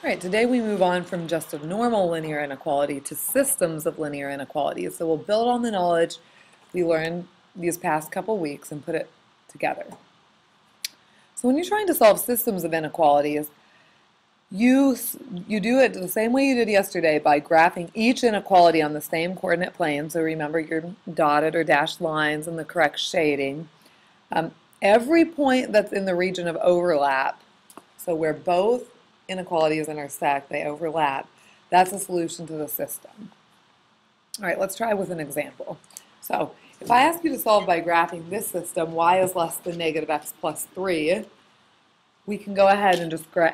All right, today we move on from just a normal linear inequality to systems of linear inequalities. So we'll build on the knowledge we learned these past couple weeks and put it together. So when you're trying to solve systems of inequalities, you do it the same way you did yesterday by graphing each inequality on the same coordinate plane. So remember your dotted or dashed lines and the correct shading. Every point that's in the region of overlap, so where both inequalities intersect, they overlap, that's a solution to the system. All right, let's try with an example. So if I ask you to solve by graphing this system, y is less than negative x plus 3, we can go ahead and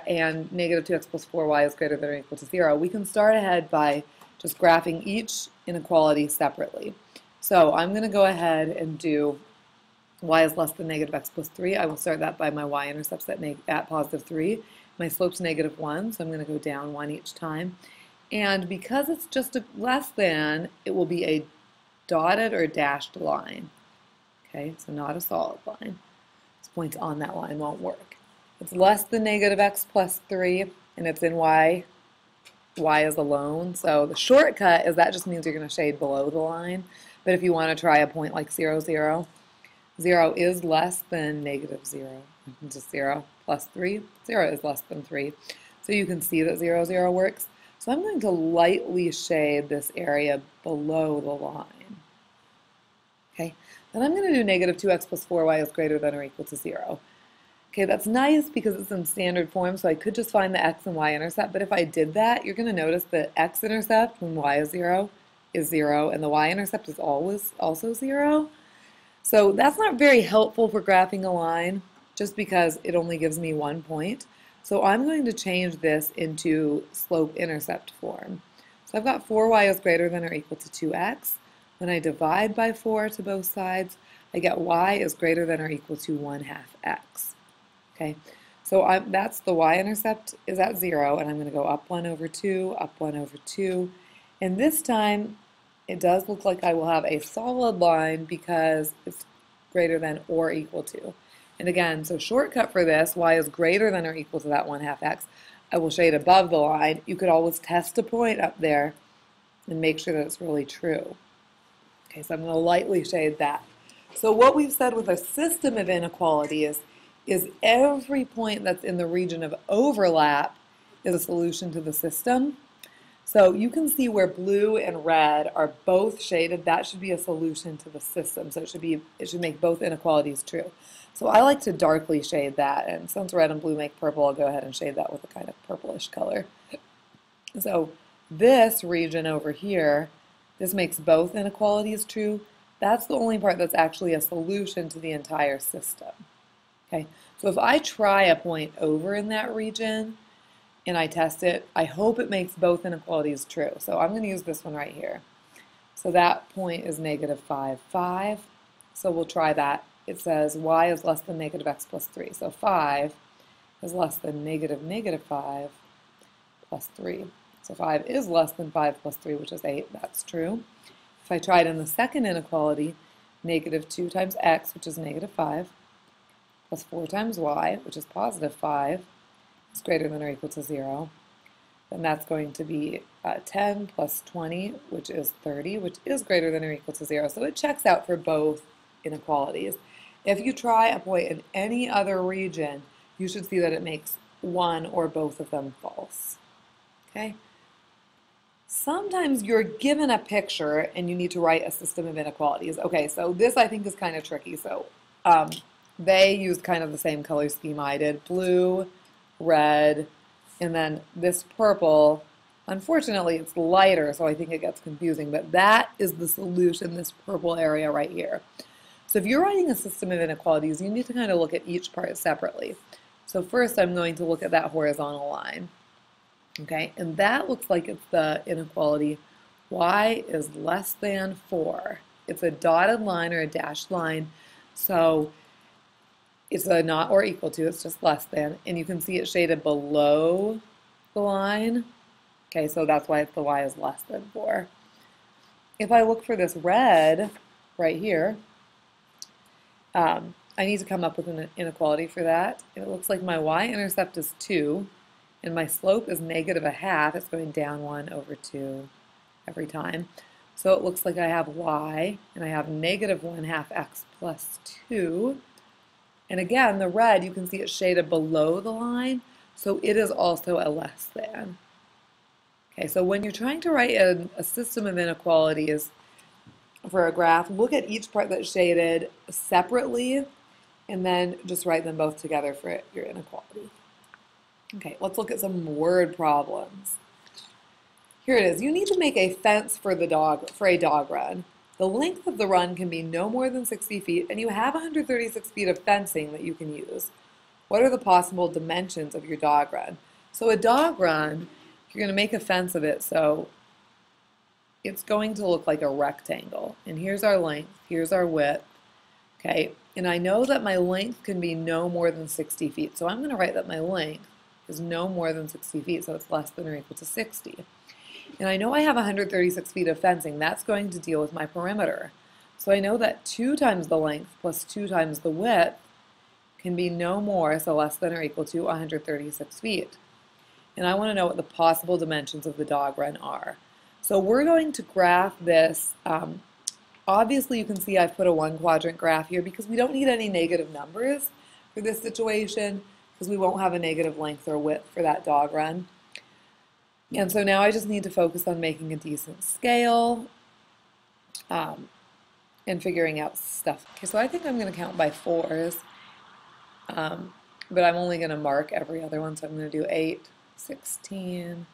and negative 2x plus 4y is greater than or equal to 0. We can start ahead by just graphing each inequality separately. So I'm going to go ahead and do y is less than negative x plus 3. I will start that by my y-intercepts at positive 3. My slope's negative 1, so I'm going to go down 1 each time. And because it's just a less than, it will be a dotted or dashed line. Okay, so not a solid line. This points on that line won't work. It's less than negative x plus 3, and it's in y. Y is alone. So the shortcut is that just means you're going to shade below the line. But if you want to try a point like 0, 0, 0 is less than negative 0. Just 0 plus 3. 0 is less than 3. So you can see that 0, 0 works. So I'm going to lightly shade this area below the line. Okay, then I'm going to do negative 2x plus 4y is greater than or equal to 0. Okay, that's nice because it's in standard form, so I could just find the x and y intercept, but if I did that, you're going to notice that x-intercept when y is 0, and the y-intercept is always also 0. So that's not very helpful for graphing a line, just because it only gives me 1 point. So I'm going to change this into slope-intercept form. So I've got 4y is greater than or equal to 2x. When I divide by 4 to both sides, I get y is greater than or equal to 1/2 x. Okay, so that's the y-intercept is at 0, and I'm going to go up 1 over 2, up 1 over 2. And this time, it does look like I will have a solid line because it's greater than or equal to. And again, so shortcut for this, y is greater than or equal to that 1/2 x. I will shade above the line. You could always test a point up there and make sure that it's really true. Okay, so I'm going to lightly shade that. So what we've said with a system of inequalities is every point that's in the region of overlap is a solution to the system. So you can see where blue and red are both shaded. That should be a solution to the system. So it should make both inequalities true. So I like to darkly shade that, and since red and blue make purple, I'll go ahead and shade that with a kind of purplish color. So this region over here, this makes both inequalities true. That's the only part that's actually a solution to the entire system. Okay, so if I try a point over in that region and I test it, I hope it makes both inequalities true. So I'm going to use this one right here. So that point is negative 5, 5. So we'll try that. It says y is less than negative x plus 3. So 5 is less than negative 5 plus 3. So 5 is less than 5 plus 3, which is 8. That's true. If I tried in the second inequality, negative 2 times x, which is negative 5, plus 4 times y, which is positive 5, is greater than or equal to 0. Then that's going to be 10 plus 20, which is 30, which is greater than or equal to 0. So it checks out for both inequalities. If you try a point in any other region, you should see that it makes one or both of them false. Okay? Sometimes you're given a picture and you need to write a system of inequalities. Okay, so this I think is kind of tricky. So they used kind of the same color scheme I did, blue, red, and then this purple. Unfortunately, it's lighter, so I think it gets confusing, but that is the solution, this purple area right here. So if you're writing a system of inequalities, you need to kind of look at each part separately. So first I'm going to look at that horizontal line. Okay, and that looks like it's the inequality y is less than 4. It's a dotted line or a dashed line, so it's a not or equal to, it's just less than, and you can see it shaded below the line. Okay, so that's why it's the y is less than 4. If I look for this red right here, I need to come up with an inequality for that. And it looks like my y-intercept is 2, and my slope is -1/2. It's going down 1/2 every time. So it looks like I have y, and I have -1/2 x plus 2. And again, the red, you can see it's shaded below the line, so it is also a less than. Okay, so when you're trying to write a system of inequalities for a graph, look at each part that's shaded separately, and then just write them both together for your inequality. Okay, let's look at some word problems. Here it is. You need to make a fence for a dog run. The length of the run can be no more than 60 feet, and you have 136 feet of fencing that you can use. What are the possible dimensions of your dog run? So a dog run, you're going to make a fence of it, so it's going to look like a rectangle. And here's our length, here's our width. Okay, and I know that my length can be no more than 60 feet, so I'm going to write that my length is no more than 60 feet, so it's less than or equal to 60. And I know I have 136 feet of fencing. That's going to deal with my perimeter. So I know that 2 times the length plus 2 times the width can be no more, so less than or equal to 136 feet. And I want to know what the possible dimensions of the dog run are. So we're going to graph this. Obviously, you can see I've put a 1-quadrant graph here because we don't need any negative numbers for this situation because we won't have a negative length or width for that dog run. And so now I just need to focus on making a decent scale and figuring out stuff. Okay, so I think I'm going to count by 4s, but I'm only going to mark every other one. So I'm going to do 8, 16,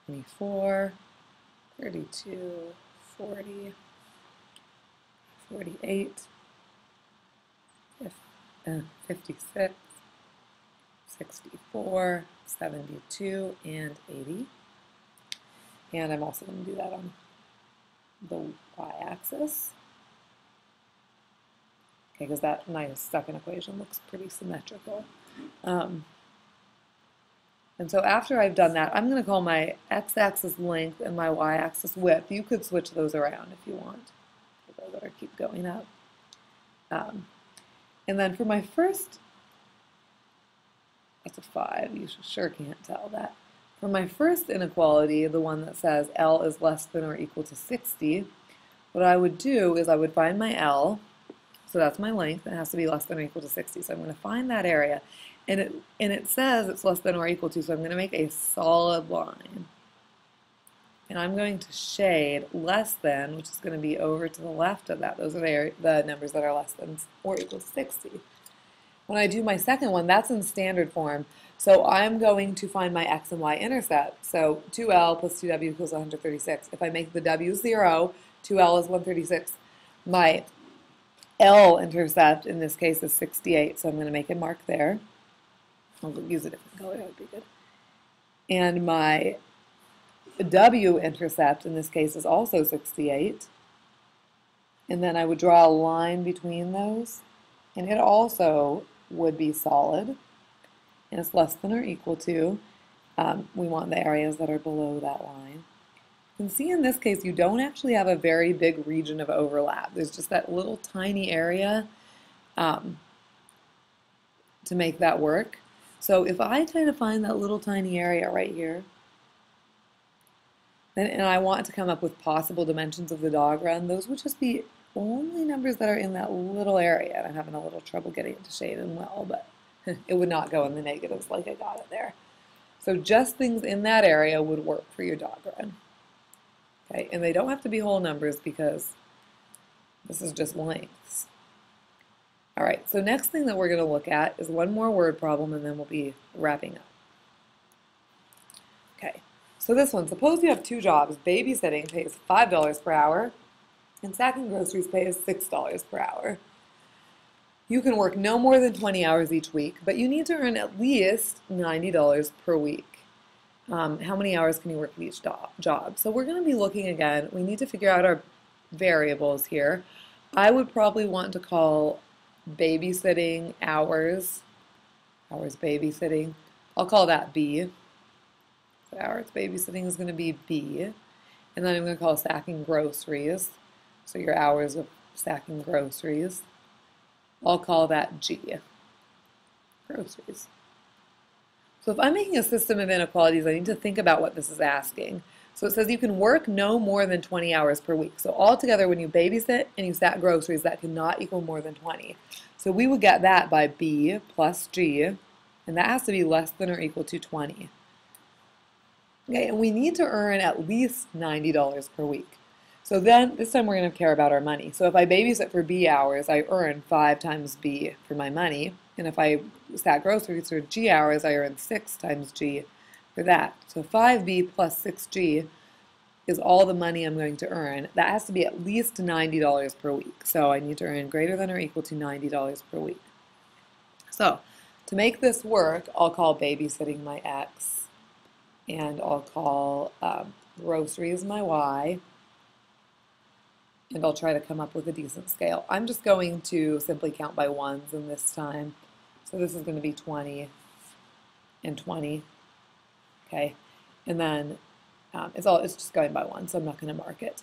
24, 32, 40, 48, 56, 64, 72, and 80. And I'm also going to do that on the y-axis. Okay, because that my second equation looks pretty symmetrical. And so after I've done that, I'm going to call my x-axis length and my y-axis width. You could switch those around if you want. Those that keep going up. And then for my first, that's a 5, you sure can't tell that. For my first inequality, the one that says L is less than or equal to 60, what I would do is I would find my L, so that's my length, it has to be less than or equal to 60, so I'm going to find that area, and it says it's less than or equal to, so I'm going to make a solid line. And I'm going to shade less than, which is going to be over to the left of that. Those are the numbers that are less than or equal to 60. When I do my second one, that's in standard form. So I'm going to find my x and y intercept. So 2L plus 2W equals 136. If I make the W 0, 2L is 136. My L intercept in this case is 68. So I'm going to make a mark there. I'll use a different color, that would be good. And my W intercept in this case is also 68. And then I would draw a line between those. And it also would be solid, and it's less than or equal to, we want the areas that are below that line. You can see in this case you don't actually have a very big region of overlap. There's just that little tiny area to make that work. So if I try to find that little tiny area right here, and I want to come up with possible dimensions of the dog run, those would just be only numbers that are in that little area. And I'm having a little trouble getting it to shade in well, but it would not go in the negatives like I got it there. So just things in that area would work for your dog run. Okay, and they don't have to be whole numbers because this is just lengths. All right, so next thing that we're going to look at is one more word problem and then we'll be wrapping up. Okay, so this one, suppose you have 2 jobs. Babysitting pays $5 per hour and sacking groceries pays $6 per hour. You can work no more than 20 hours each week, but you need to earn at least $90 per week. How many hours can you work at each job? So we're going to be looking again. We need to figure out our variables here. I would probably want to call babysitting hours babysitting. I'll call that B. So hours babysitting is going to be B. And then I'm going to call stacking groceries. So your hours of stacking groceries. I'll call that G. Groceries. So if I'm making a system of inequalities, I need to think about what this is asking. So it says you can work no more than 20 hours per week. So altogether, when you babysit and you stack groceries, that cannot equal more than 20. So we would get that by B plus G, and that has to be less than or equal to 20. Okay, and we need to earn at least $90 per week. So then, this time we're going to care about our money. So if I babysit for B hours, I earn 5 times B for my money. And if I stack groceries for G hours, I earn 6 times G for that. So 5B plus 6G is all the money I'm going to earn. That has to be at least $90 per week. So I need to earn greater than or equal to $90 per week. So to make this work, I'll call babysitting my X, and I'll call groceries my Y, and I'll try to come up with a decent scale. I'm just going to simply count by ones in this time. So this is going to be 20 and 20, okay? And then it's just going by one, so I'm not going to mark it.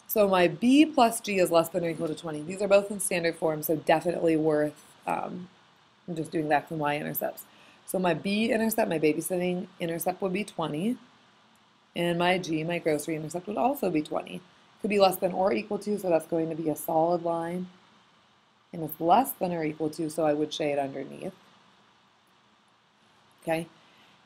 So my B plus G is less than or equal to 20. These are both in standard form, so definitely worth, I'm just doing X and Y intercepts. So my B intercept, my babysitting intercept would be 20, and my G, my grocery intercept, would also be 20. Could be less than or equal to, so that's going to be a solid line. And it's less than or equal to, so I would shade underneath. Okay?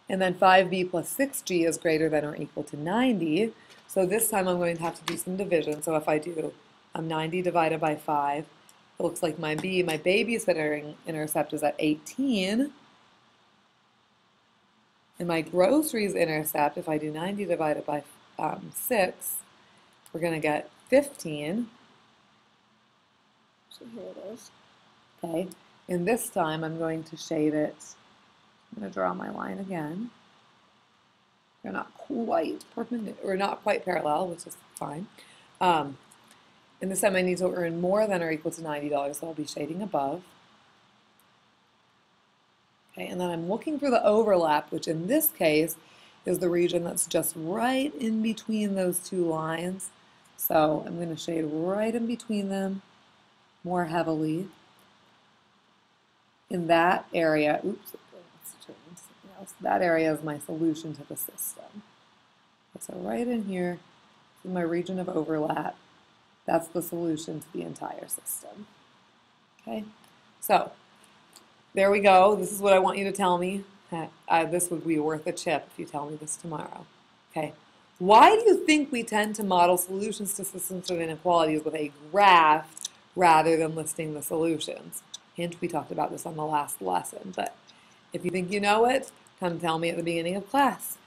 And then 5B plus 6G is greater than or equal to 90. So this time I'm going to have to do some division. So if I do 90 divided by 5, it looks like my B, my babysitting intercept, is at 18. And my groceries intercept, if I do 90 divided by 6, we're going to get 15. So here it is. Okay, and this time I'm going to shade it. I'm going to draw my line again. They're not quite perpendicular, or not quite parallel, which is fine. And this time I need to earn more than or equal to $90, so I'll be shading above. Okay, and then I'm looking for the overlap, which in this case is the region that's just right in between those two lines. So I'm going to shade right in between them more heavily. In that area, oops, let's turn to something else. That area is my solution to the system. So right in here is my region of overlap. That's the solution to the entire system. Okay, so there we go. This is what I want you to tell me. This would be worth a chip if you tell me this tomorrow. Okay. Why do you think we tend to model solutions to systems of inequalities with a graph rather than listing the solutions? Hint, we talked about this on the last lesson, but if you think you know it, come tell me at the beginning of class.